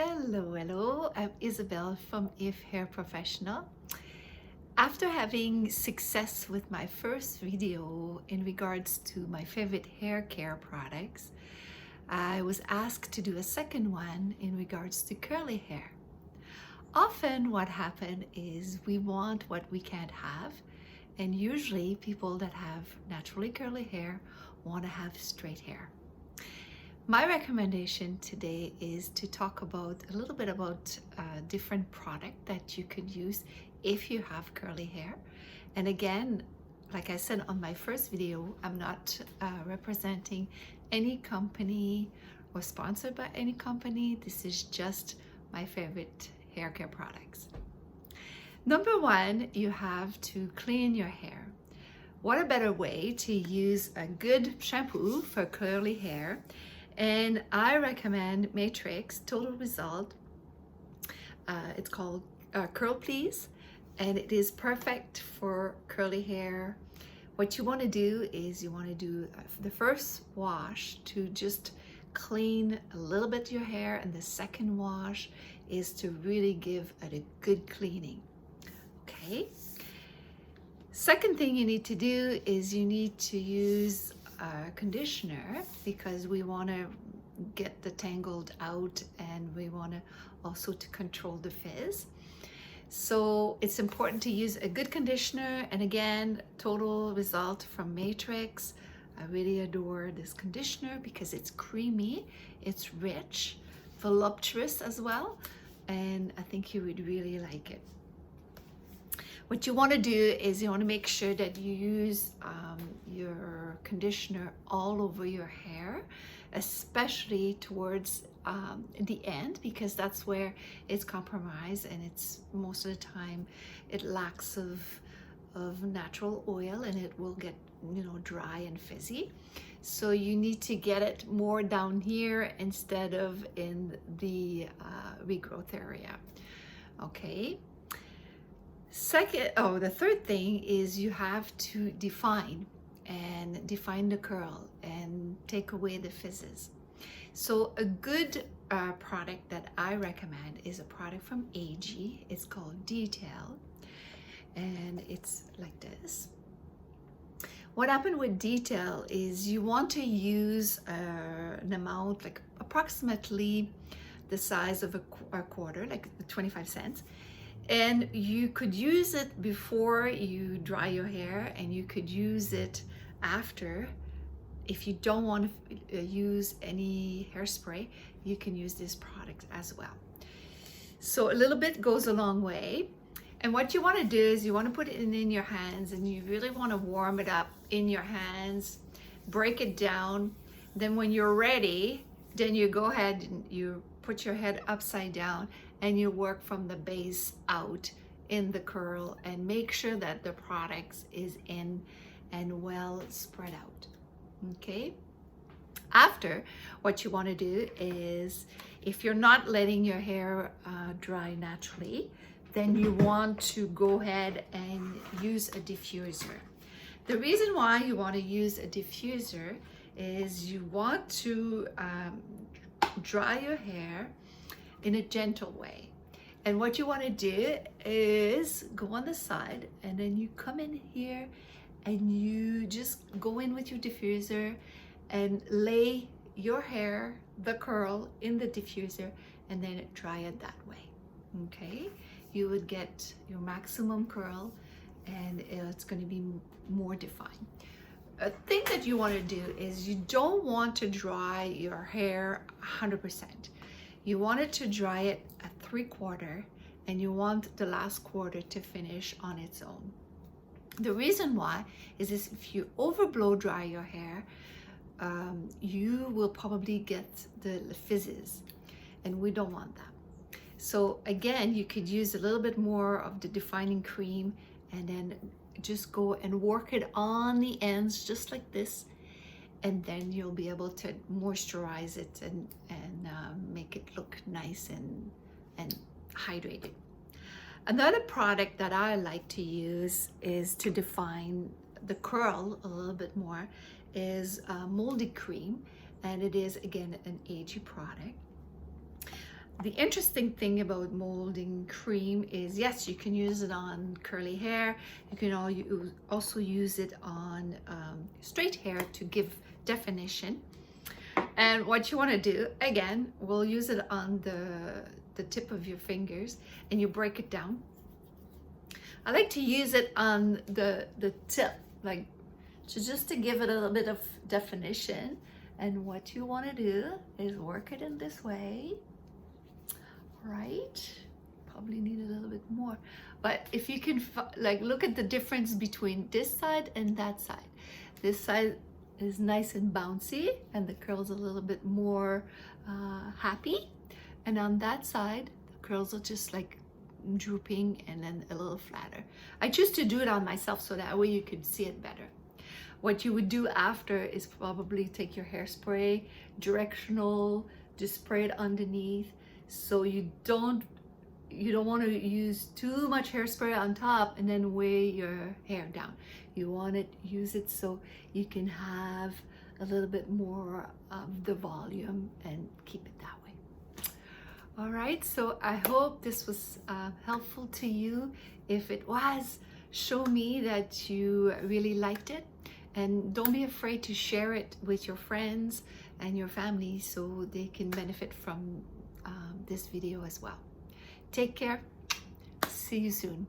Hello, I'm Isabel from If Hair Professional. After having success with my first video in regards to my favorite hair care products, I was asked to do a second one in regards to curly hair. Often what happens is we want what we can't have, and usually people that have naturally curly hair want to have straight hair. My recommendation today is to talk about a little bit about a different product that you could use if you have curly hair. And again, like I said on my first video, I'm not representing any company or sponsored by any company. This is just my favorite hair care products. Number one, you have to clean your hair. What a better way to use a good shampoo for curly hair. And I recommend Matrix Total Result. It's called Curl Please, and it is perfect for curly hair. What you want to do is you want to do the first wash to just clean a little bit your hair, and the second wash is to really give it a good cleaning. Okay. Second thing you need to do is you need to use conditioner, because we want to get the tangled out and we want to also to control the fizz. So it's important to use a good conditioner, and again, Total Result from Matrix. I really adore this conditioner because it's creamy, it's rich, voluptuous as well, and I think you would really like it. What you want to do is you want to make sure that you use your conditioner all over your hair, especially towards the end, because that's where it's compromised, and it's most of the time it lacks of natural oil, and it will get dry and fizzy. So you need to get it more down here instead of in the regrowth area. Okay. The third thing is you have to define the curl and take away the fizzes. So a good product that I recommend is a product from AG. It's called Detail, and it's like this. What happened with Detail is you want to use an amount like approximately the size of a quarter, like 25 cents. And you could use it before you dry your hair, and you could use it after. If you don't want to use any hairspray, you can use this product as well. So a little bit goes a long way. And what you want to do is you want to put it in your hands, and you really want to warm it up in your hands, break it down. Then when you're ready, then you go ahead and you put your head upside down, and you work from the base out in the curl, and make sure that the product is in and well spread out. Okay. After, what you want to do is, if you're not letting your hair dry naturally, then you want to go ahead and use a diffuser. The reason why you want to use a diffuser is you want to dry your hair in a gentle way. And what you want to do is go on the side, and then you come in here and you just go in with your diffuser and lay your hair, the curl, in the diffuser, and then dry it that way. Okay, you would get your maximum curl, and it's going to be more defined. A thing that you want to do is you don't want to dry your hair 100%. You want it to dry it at 3/4, and you want the last quarter to finish on its own. The reason why is if you overblow dry your hair, you will probably get the fizzes, and we don't want that. So again, you could use a little bit more of the defining cream, and then just go and work it on the ends just like this, and then you'll be able to moisturize it and make it look nice and hydrated. Another product that I like to use is to define the curl a little bit more is Moldy Cream, and it is again an AG product. The interesting thing about molding cream is, yes, you can use it on curly hair. You can also use it on straight hair to give definition. And what you want to do, again, we'll use it on the tip of your fingers, and you break it down. I like to use it on the tip, like just to give it a little bit of definition. And what you want to do is work it in this way. Right, probably need a little bit more, but if you can like look at the difference between this side and that side. This side is nice and bouncy and the curls a little bit more happy, and on that side the curls are just like drooping and then a little flatter. I choose to do it on myself so that way you can see it better. What you would do after is probably take your hairspray, directional, just spray it underneath. So you don't want to use too much hairspray on top and then weigh your hair down. You want to use it so you can have a little bit more of the volume and keep it that way. All right, so I hope this was helpful to you. If it was, show me that you really liked it, and don't be afraid to share it with your friends and your family so they can benefit from this video as well. Take care. See you soon.